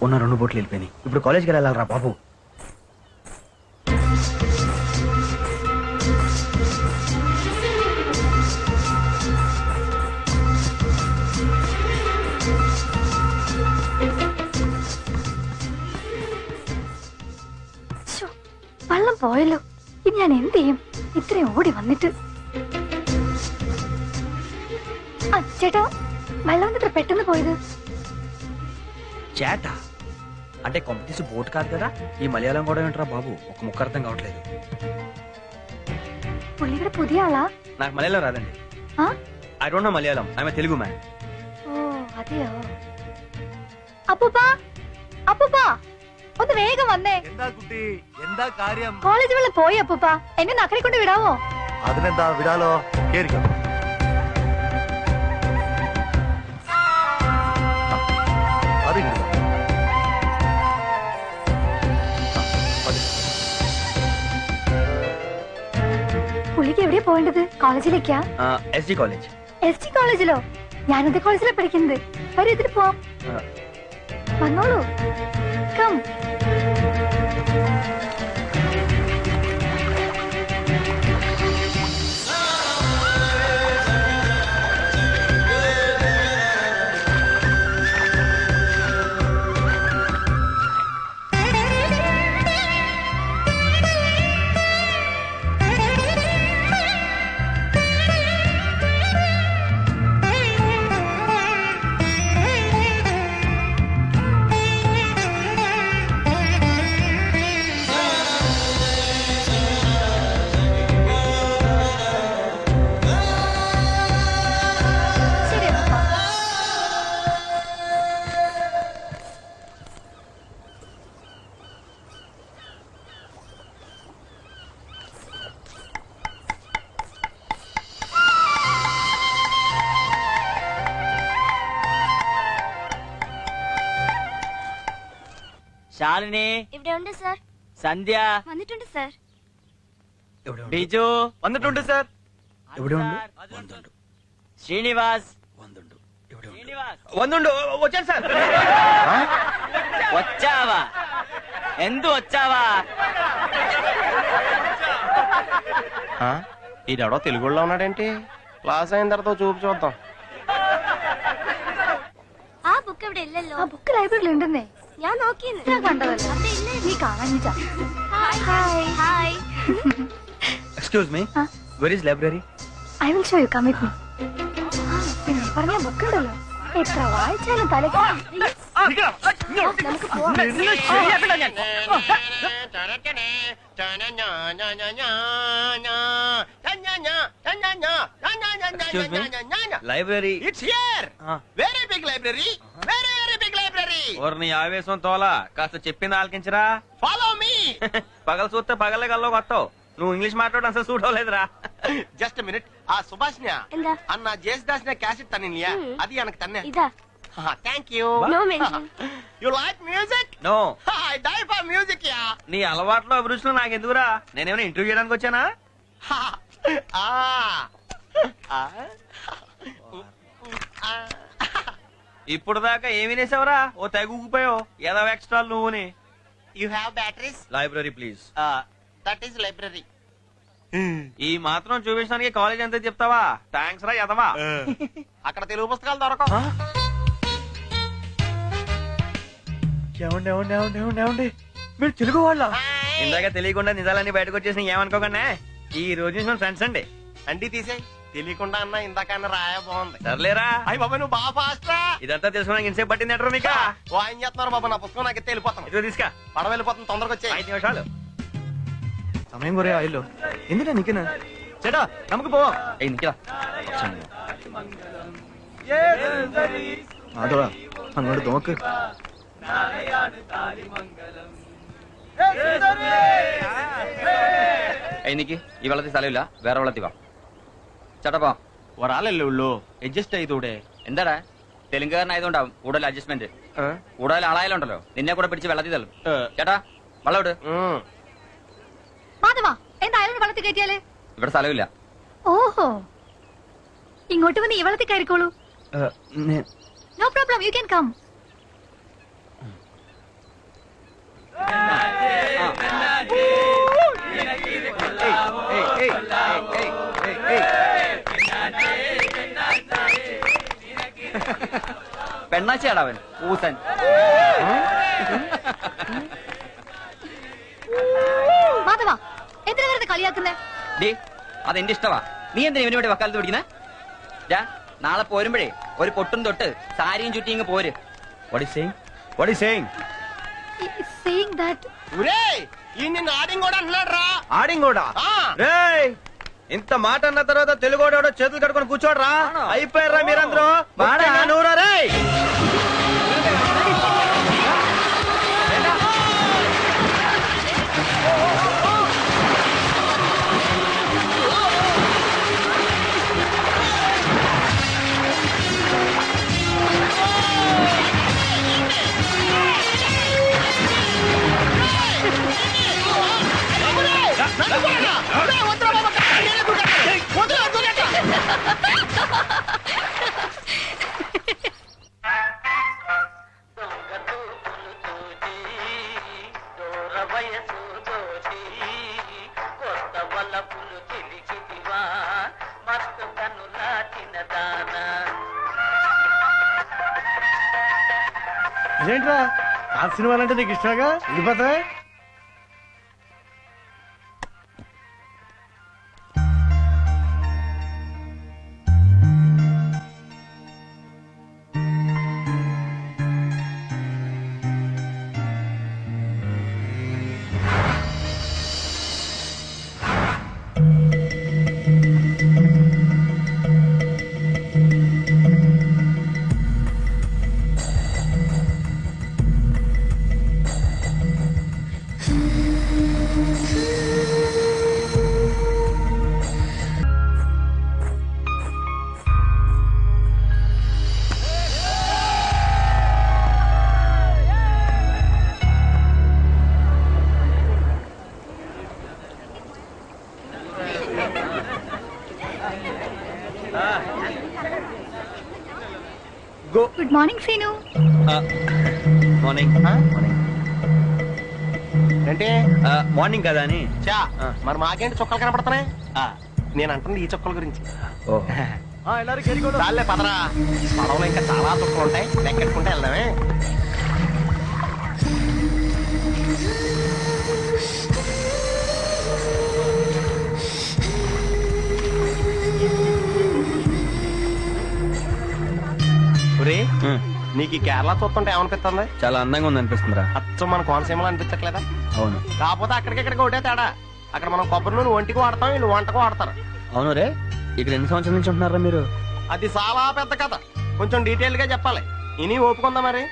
ఉన్న 2 బోట్లు వెళ్ళిపోయినాయి. ఇప్పుడు కాలేజ్కి వెళ్ళాలరా బాబు. വെള്ളം പോയല്ലോ. ഇനി ഞാൻ എന്ത് ചെയ്യും? ഇത്രയും ഓടി വന്നിട്ട്. ചേട്ടാ, വെള്ളം ഇത്ര പെട്ടെന്ന് പോയത്? చేట అంటే కొంపతీసి బోట్ కాదు కదా. ఈ మలయాళం కూడా ఏంట్రా బాబు, ఒక ముక్క అర్థం కావట్లేదు. പുള്ളി ഇവിടെ പുതിയ ആളാ? నాకు మలయాళం రాదండి. I don't know Malayalam. I am a Telugu man. ഓ അതെയോ. അപ്പൂപ്പാ, അപ്പൂപ്പാ, ഒന്ന് വേഗം വന്നേ. എന്താ കുട്ടി, എന്താ കാര്യം? കോളേജ് വെള്ളം പോയി അപ്പൂപ്പാ. എന്നെ നക്കരെ കൊണ്ട് വിടാവോ? അതിനെന്താ, വിടാലോ. കേറിക്കോ. പുള്ളിക്ക് എവിടെയാ പോകേണ്ടത്? കോളേജിലേക്കാ? S D college. S D കോളേജിലോ? ഞാനത് കോളേജിലാ പഠിക്കുന്നത്. വരൂ, ഇതിന് പോവാം. വന്നോളൂ. കം. ശാലിനി ഇവിടെ ഉണ്ട് സർ. സന്ധ്യ വന്നിട്ടുണ്ട് സർ. ബിജു വന്നിട്ടുണ്ട് സാർ. എവിടെ ഉണ്ട്? ശ്രീനിവാസ് വന്നുണ്ട്. వచ్చాను సార్. వచ్చావా? ఎందు వచ్చావా? ఈడెవడో తెలుగులో ఉన్నాడేంటి? క్లాస్ అయిన తర్వాత చూపు చూద్దాం. ആ ബുക്ക് ഇവിടെ ഇല്ലല്ലോ. ആ ബുക്ക് ലൈബ്രറിയിൽ ഉണ്ടെന്നേ. ഞാൻ നോക്കിയെന്ന്. ഞാൻ കണ്ടതല്ല. നീ കാണാനില്ല. Hi hi. Excuse me, where is library? I will show you. Come with me. പിന്നെ പറഞ്ഞ ബുക്ക് ഉണ്ടല്ലോ, എത്ര വായിച്ചാലും തലക്ക്. നമുക്ക് പോവാം. Library. It's here. Very big library. Very very big library. నీ ఆవేశం తోలా కాస్త చెప్పింది ఆలకించరా. Follow me. పగలు చూస్తే పగలే గల్లో కొత్తావు. నువ్వు ఇంగ్లీష్ మాట్లాడడం అసలు సూట్ అవ్వలేదురా. Just minute. ఆ సుభాష్ని అన్న జేసుదాస్ క్యాసెట్ తన్నియా, అది ఎనకు తన్నే. ఇదా. Thank you. No mention. You like music? No. I die for music yeah. నీ అలవాట్లో అభిరుచులు నాకెందుకురా? నేనేమైనా ఇంటర్వ్యూ చేయడానికి వచ్చానా? ఇప్పుడు దాకా ఏమి వినేసావరా? ఓ తెగ ఊగిపోయావు. ఏదో ఎక్స్ట్రా నువ్వుని. You have batteries? Library please. That is library. ఈ మాత్రం చూపించడానికి కాలేజ్ అంతా చెప్తావా? థ్యాంక్స్ రా యదవా. అక్కడ తెలుగు పుస్తకాలు దొరకవు. మీరు తెలుగు వాళ్ళ? ఇందాక తెలియకుండా నిజాలన్నీ బయటకు వచ్చేసి ఏమనుకోకుండా ఈ రోజు మన ఫ్రెండ్స్ అండి. అండి తీసేయ్. తెలియకుండా అన్నా ఇందాకన్నా రాయ బాగుంది. సర్లేరా. అయ్యి బాబా, నువ్వు బాగా ఫాస్ట్ రా. ఇదంతా తెలుసుకోవడానికి ఇంతసేపు పట్టింది ఎట్రా మీకు? ఏం చేస్తున్నారు బాబా? నా పుస్తకం నాకు వెళ్ళిపోతాను. ఇదిగో తీసుకా. పడవ వెళ్ళిపోతాను, తొందరగా వచ్చే. 5 నిమిషాలు സമയം കുറെ ആയല്ലോ. എന്തിനാ നിക്കുന്നത്? ചേട്ടാ നമുക്ക് പോവാം. നിക്കടാ. അതോടാ അങ്ങോട്ട് നോക്ക്. എനിക്ക് ഈ വെള്ളത്തിൽ സ്ഥലമില്ല, വേറെ വെള്ളത്തിൽ വാ. ചേട്ടാ പോ. ഒരാളല്ലേ ഉള്ളൂ, അഡ്ജസ്റ്റ് ചെയ്തൂടെ? എന്താടാ തെലുങ്കുകാരനായതുകൊണ്ടാവും കൂടുതൽ അഡ്ജസ്റ്റ്മെന്റ്. കൂടുതൽ ആളായാലുണ്ടല്ലോ നിന്നെ കൂടെ പിടിച്ച് വെള്ളത്തിൽ തള്ളും. ചേട്ടാ വെള്ളം ഇട്. എന്തായാലും വെള്ളത്തിൽ കയറ്റിയാല് ഇവിടെ സ്ഥലമില്ല. ഓഹോ, ഇങ്ങോട്ട് വന്ന് ഈ വെള്ളത്തിൽ കയറിക്കോളൂ. No problem, you can come. പെണ്ണാച്ചിയാടാ അവൻ ഊസൻ. മാധവ എന്തിനാ വെറുതെ കളിയാക്കുന്നേ? ഡേ അതെന്റെ ഇഷ്ടവാ. നീ എന്തിനാ ഇവന് വേണ്ടി വക്കാലത്ത് പിടിക്കുന്നേ? നാളെ പോരുമ്പോഴേ ഒരു പൊട്ടും തൊട്ട് സാരിയും ചുറ്റി ഇങ്ങ് പോര്. What is saying? What is saying? Saying that ఈ నిన్ను ఆడిం కూడా అన్నాడు రా. ఆడింగోడా రేయ్, ఇంత మాట అన్న తర్వాత తెలుగోడో చేతులు కట్టుకొని కూర్చోడరా. అయిపోయారా మీరందరూ? నూరా రేయ్. అదేంట్రా ఆ సినిమాలంటే నీకు ఇష్టంగా వెళ్ళిపోతా. Good morning Seenu. మార్నింగ్. ఏంటి మార్నింగ్ కదా అని. చా మరి మాకేంటి చుక్కలు కనపడుతున్నాయి? నేను అంటుంది ఈ చుక్కల గురించి. చాలే పదరా, పడవలో ఇంకా చాలా చుక్కలు ఉంటాయి, లెక్కెట్టుకుంటే వెళ్దామే. నీకు ఈ కేరళ చూస్తుంటే ఏమనిపిస్తుంది? చాలా అందంగా ఉంది అనిపిస్తుందిరా. అచ్చం మన కోనసీమలో అనిపించట్లేదా? అవును. కాకపోతే అక్కడికి ఒకటే తేడా. అక్కడ మనం కొబ్బరి నూనె ఒంటికి వాడతాం, వీళ్ళు వంటకు వాడతారు. అవును రే. ఇక్కడ ఎన్ని సంవత్సరాల నుంచి ఉంటున్నారా మీరు? అది చాలా పెద్ద కథ, కొంచెం డీటెయిల్ గా చెప్పాలి. ఇని ఓపుకుందా మరి.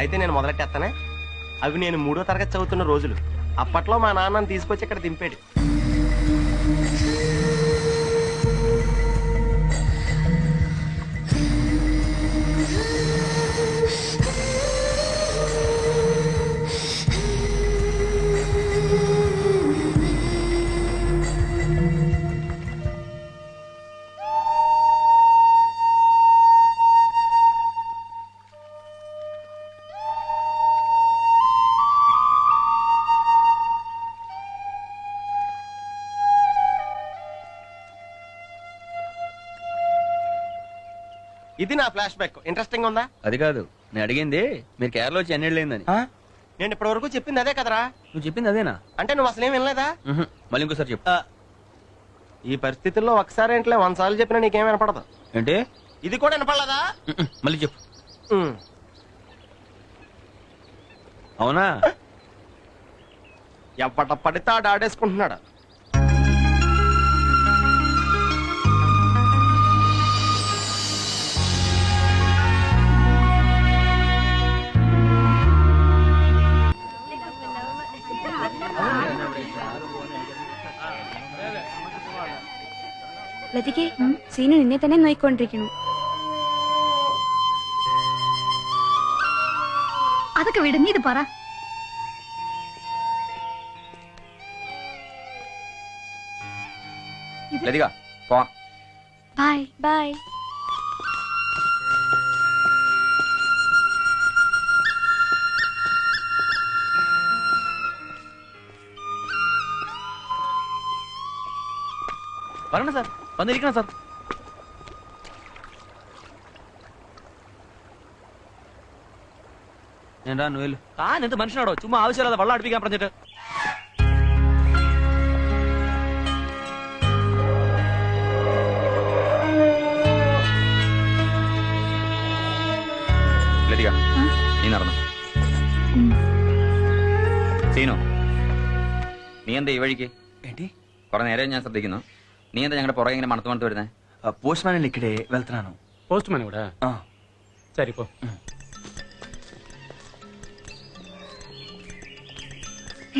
అయితే నేను మొదలెట్టేస్తానే. అవి నేను 3వ తరగతి చదువుతున్న రోజులు. అప్పట్లో మా నాన్నని తీసుకొచ్చి ఇక్కడ దింపాడు. ఇది నా ఫ్లాష్ బ్యాక్. ఇంట్రెస్టింగ్ ఉందా? అది కాదు నేను అడిగింది, మీరు కేరళ వచ్చి ఎన్నేళ్ళు అయిందని. నేను ఇప్పటి వరకు చెప్పింది అదే కదరా. నువ్వు చెప్పింది అదేనా? అంటే నువ్వు అసలేం వినలేదా? మళ్ళీ ఇంకోసారి చెప్పు. ఈ పరిస్థితుల్లో ఒకసారి ఏంట్లే 100 సార్లు చెప్పినా నీకేం వినపడదు. ఏంటి? ఇది కూడా వినపడలేదా? మళ్ళీ చెప్పు. అవునా? ఎప్పట పడితే ఆడు ఆడేసుకుంటున్నాడు. ಲತಿಕೆ ಸೀನು ನಿನ್ನೆ ತಾನೇ ನೋಯ್ಕೊಂಡಿರಿಕಣು. ಅದಕ್ಕೆ ವಿಡ ನೀದು ಪರ. లతిగా పో. Bye bye. വരണം സാർ, വന്നിരിക്കണം സാർ. എന്താ നോയല് താൻ എന്ത് മനുഷ്യനാടോ ചുമ്മാ ആവശ്യമില്ലാതെ വെള്ളം അടുപ്പിക്കാൻ പറഞ്ഞിട്ട്. ലതിക, നീ നടന്നു. സീനോ, നീ എന്താ ഈ വഴിക്ക്? കുറെ നേരം ഞാൻ ശ്രദ്ധിക്കുന്നു. നീ എന്താ ഞങ്ങളുടെ പുറകെ ഇങ്ങനെ മണത്ത് മണത്ത് വരുന്നേ? పోస్ట్ మ్యాన్ ఇక్కడే వెళ్తున్నాను. పోస్ట్ మ్యాన్ కూడా సరిపో.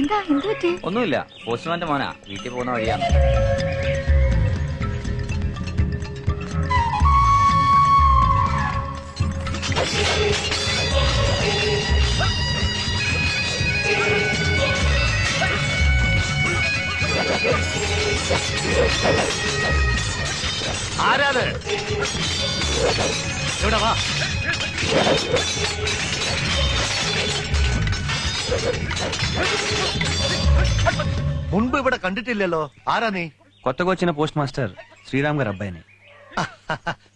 എന്താ എന്ത് പറ്റി? ഒന്നുമില്ല, പോസ്റ്റ്മാന്റെ മോനാ, വീട്ടിൽ പോകുന്ന വഴിയാണ്. ആരാത്? ഇവിടെ വാ. మున్పు ఇక్కడ కండిటిల్లెలో ఆరా నీ? కొత్తగా వచ్చిన పోస్ట్ మాస్టర్ శ్రీరామ్ గారు అబ్బాయిని.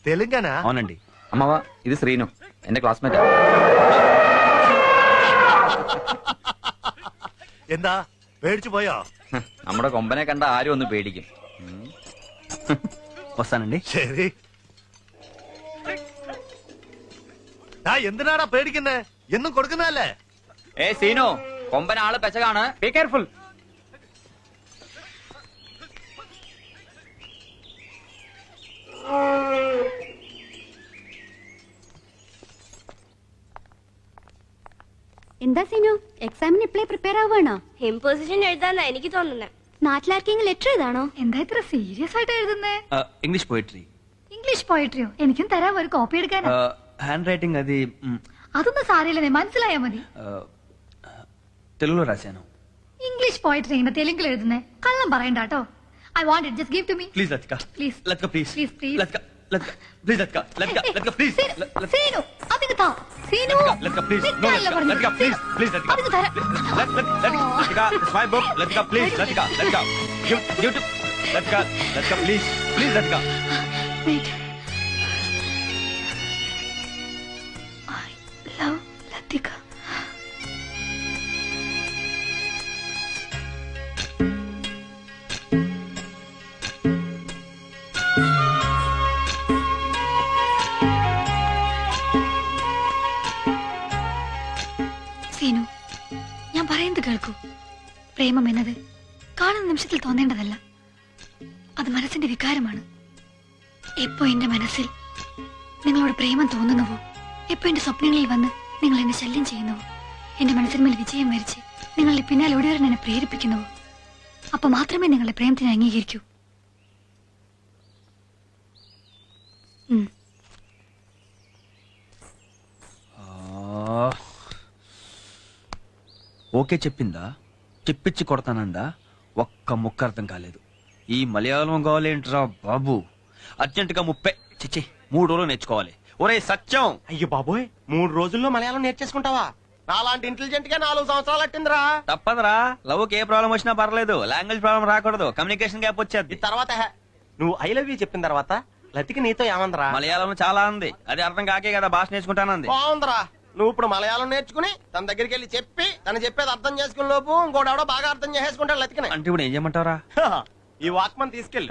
తెలంగాణ? అవునండి. അമ്മാവ, ഇത് ശ്രീനു, എന്റെ ക്ലാസ്മേറ്റാ. എന്താ പേടിച്ചു പോയോ? നമ്മുടെ കൊമ്പനെ കണ്ട ആരും ഒന്ന് പേടിക്കും. వస్తానండి. ശരി. എന്തിനാടാ പേടിക്കുന്നേ? എന്നും കൊടുക്കുന്നതല്ലേ? ഏ സീനു, കൊമ്പൻ ആള് പെച്ചകാണ്, ബി കെയർഫുൾ. എന്താ സീനു, എക്സാമിന് ഇപ്പളേ പ്രിപ്പയർ ആവാണോ? ഇമ്പോസിഷൻ എഴുതാന്നാ എനിക്ക് തോന്നുന്നത്. നാട്ടിലാർക്കെങ്കിലും ലെറ്റർ എഴുതാണോ? എന്താ ഇത്ര സീരിയസ് ആയിട്ട് എഴുതുന്നേ? English poetry. ഇംഗ്ലീഷ് പോയട്രിയോ? എനിക്കും തരാം ഒരു കോപ്പി എടുക്കാനാ. హ్యాండ్ రైటింగ్ అది അതൊന്നും സാരമില്ലെന്നേ, മനസ്സിലായാ മതി. తెలుగులో రాశాను. ഇംഗ്ലീഷ് പോയട്രി ഇങ്ങനെ തെലുങ്കിൽ എഴുതുന്നേ? കള്ളം പറയണ്ട കേട്ടോ. I want it, just give to me. Please Lathika, Please. Lathika please, Please, please. Lathika, Lathika please, Lathika, Lathika, Lathika please, Seenu അതിന് താ. സീനു లతిక ప్లీజ్, നിൽക്കാനല്ലേ പറഞ്ഞത്? లతిక ప్లీజ్, ప్లీజ్ లతిక, അതിന് തരാം. Latika it's my book, Latika please, Lathika, Latika give to Latika, Lathika please, please Latika. Wait. I love Latika. Seenu, ഞാൻ പറയുന്നത് കേൾക്കൂ. പ്രേമം എന്നത് കാണുന്ന നിമിഷത്തിൽ തോന്നേണ്ടതല്ല, അത് മനസ്സിന്റെ വികാരമാണ്. എപ്പോ എന്റെ മനസ്സിൽ നിങ്ങളോട് പ്രേമം തോന്നുന്നുവോ, എപ്പോ എന്റെ സ്വപ്നങ്ങളിൽ വന്ന് നിങ്ങൾ എന്നെ ശല്യം ചെയ്യുന്നുവോ, എന്റെ മനസ്സിന്മേൽ വിജയം വരിച്ച് നിങ്ങളുടെ പിന്നാലെ ഓടിവരാൻ എന്നെ പ്രേരിപ്പിക്കുന്നുവോ, അപ്പൊ മാത്രമേ നിങ്ങളുടെ പ്രേമത്തിനെ അംഗീകരിക്കൂ. ఓకే చెప్పిందా? చెప్పించి కొడతానందా? ఒక్క ముక్క అర్థం కాలేదు. ఈ మలయాళం కావాలేంట్రా బాబు? అర్జెంట్ గా 3 రోజులు నేర్చుకోవాలి. ఒరే సత్యం, అయ్యో బాబోయ్, 3 రోజుల్లో మలయాళం నేర్చేసుకుంటావా? నాలాంటి ఇంటెలిజెంట్ గా 4 సంవత్సరాలు అట్టిందిరా. తప్పదురా. లవ్ కి ఏ ప్రాబ్లం వచ్చినా పర్లేదు, లాంగ్వేజ్ ప్రాబ్లం రాకూడదు, కమ్యూనికేషన్ గ్యాప్ ఈ వచ్చేది. తర్వాత నువ్వు ఐ లవ్ యూ చెప్పిన తర్వాత లతిక నీతో ఏమందరా? మలయాళం చాలా ఉంది, అది అర్థం కాకే కదా భాష నేర్చుకుంటానంది. బాగుందిరా. నువ్వు ఇప్పుడు మలయాళం నేర్చుకుని తన దగ్గరికి వెళ్ళి చెప్పి తను చెప్పేది అర్థం చేసుకునే లోపు ఇంకోటి బాగా అర్థం చేసేసుకుంటాడు లతికనే. అంటే ఇప్పుడు ఏం చేయమంటారా? ఈ వాక్మన్ తీసుకెళ్ళి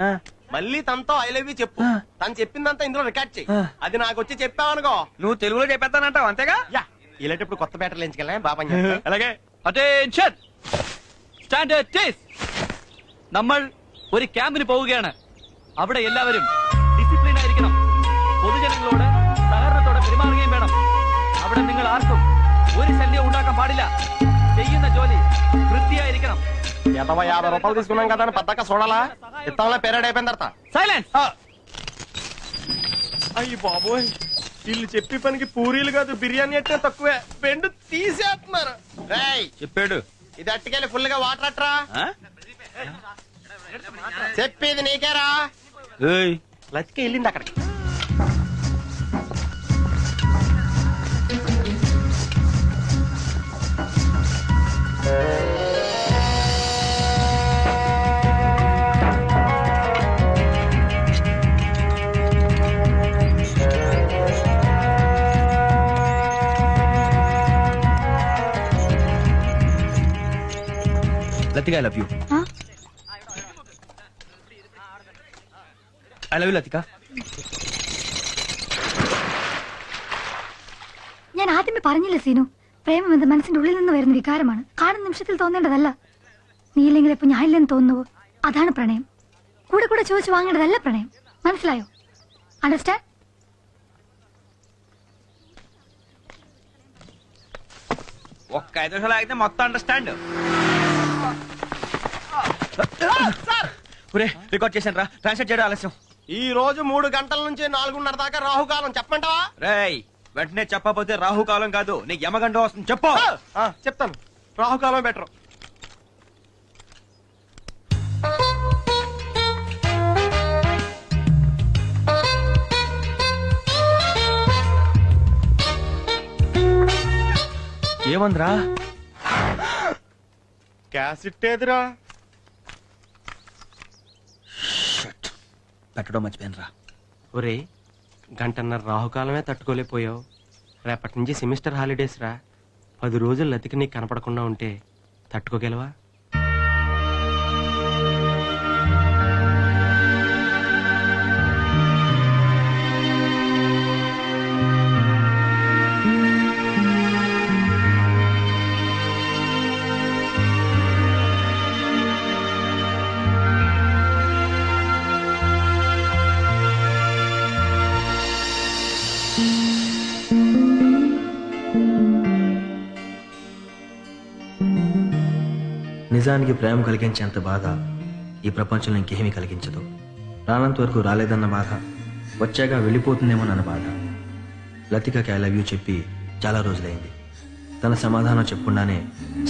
మళ్ళీ తనతో ఐ లవ్ యూ చెప్పు. తను చెప్పిందంతా ఇందులో రికార్డ్ చెయ్యి. అది నాకు వచ్చి చెప్పావనుకో, నువ్వు తెలుగులో చెప్పేస్తానంటావు అంతేగా? యా ఇలాంటప్పుడు కొత్త బ్యాటర్లు ఎంచుకెళ్ళా బాబా. అలాగే. Attention, stand at ease. നമ്മൾ ഒരു ക്യാമ്പിന് പോവുകയാണ്. അവിടെ എല്ലാവരും ഡിസിപ്ലിൻ ആയിരിക്കണം. പൊതുജനങ്ങളോട് സഹകരണത്തോടെ പെരുമാറുകയും വേണം. അവിടെ നിങ്ങൾ ആർക്കും ഒരു ശല്യം ഉണ്ടാക്കാൻ പാടില്ല. ചെയ്യുന്ന ജോലി വൃത്തിയായിരിക്കണം. 50 రూపాయలు తీసుకున్నాం కదా అని పద్దాక చూడాలా? ఇత్తంలో పెరేడ్ అయిపోయిన తర్వాత సైలెన్స్. అయ్యి బాబోయ్, వీళ్ళు చెప్పి పనికి పూరీలు కాదు బిర్యానీ అంటే తక్కువే, బెండు తీసేస్తున్నారు. రేయ్ చెప్పాడు. ఇది అట్టుకెళ్ళి ఫుల్ గా వాటర్ అట్రా. చెప్పేది నీకేరా. లతిక వెళ్ళింది అక్కడికి. Lathika I love you. I love you Lathika. ഞാൻ ആദ്യമേ പറഞ്ഞില്ലേ സീനു, പ്രേമം എന്നത് മനസ്സിന്റെ ഉള്ളിൽ നിന്ന് വരുന്ന വികാരമാണ്, കാണുന്ന നിമിഷത്തിൽ തോന്നേണ്ടതല്ല. നീയില്ലെങ്കിൽ ഇപ്പൊ ഞാൻ ഇല്ലെന്ന് തോന്നുവോ, അതാണ് പ്രണയം. കൂടെ കൂടെ ചോദിച്ചു വാങ്ങേണ്ടതല്ല പ്രണയം, മനസ്സിലായോ? അണ്ടർസ്റ്റാൻഡ്? ఒక్క 5 నిమిషాలు ఆగితే మొత్తం అండర్స్టాండ్. రికార్డ్ చేశాను రా, ట్రాన్స్లేట్ చేయడం ఆలస్యం. ఈ రోజు 3 గంటల నుంచి 4:30 దాకా రాహుకాలం చెప్పమంటావా? రేయ్ వెంటనే చెప్పకపోతే రాహుకాలం కాదు నీకు యమగండం వస్తుంది. చెప్పు. చెప్తాను, రాహుకాలం బెటర్. ఏమందిరా? క్యాసెట్ ఏదిరా? పెట్టడం మర్చిపోయాను రా. ఒరే, గంటన్నర రాహుకాలమే తట్టుకోలేకపోయావు. రేపటి నుంచి సెమిస్టర్ హాలిడేస్ రా. 10 రోజులు లతికి నీకు కనపడకుండా ఉంటే తట్టుకోగలవా? నిజానికి ప్రేమ కలిగించేంత బాధ ఈ ప్రపంచంలో ఇంకేమీ కలిగించదు. రానంత వరకు రాలేదన్న బాధ, వచ్చాక వెళ్ళిపోతుందేమోనన్న బాధ. లతికకి ఐ లవ్ యూ చెప్పి చాలా రోజులైంది. తన సమాధానం చెప్పకుండానే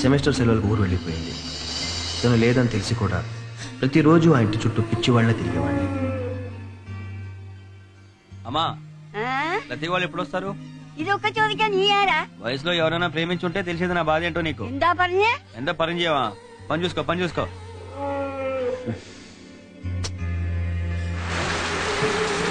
సెమిస్టర్ సెలవులకు ఊరు వెళ్ళిపోయింది. తను లేదని తెలిసి కూడా ప్రతిరోజు ఆ ఇంటి చుట్టూ పిచ్చివాళ్లే తిరిగేవాడిని. అమ్మా, లతిక వాళ్ళు ఎప్పుడు వస్తారు? ഇതൊക്കെ ചോദിക്കാൻ നീ ആരാ? వయసులో ఎవరైనా ప్రేమించుంటే తెలిసేది నా బాధ ఏంటో నీకు. എന്താ പറഞ്ഞേ? ఎంత పని చేయవా? పని చూసుకో.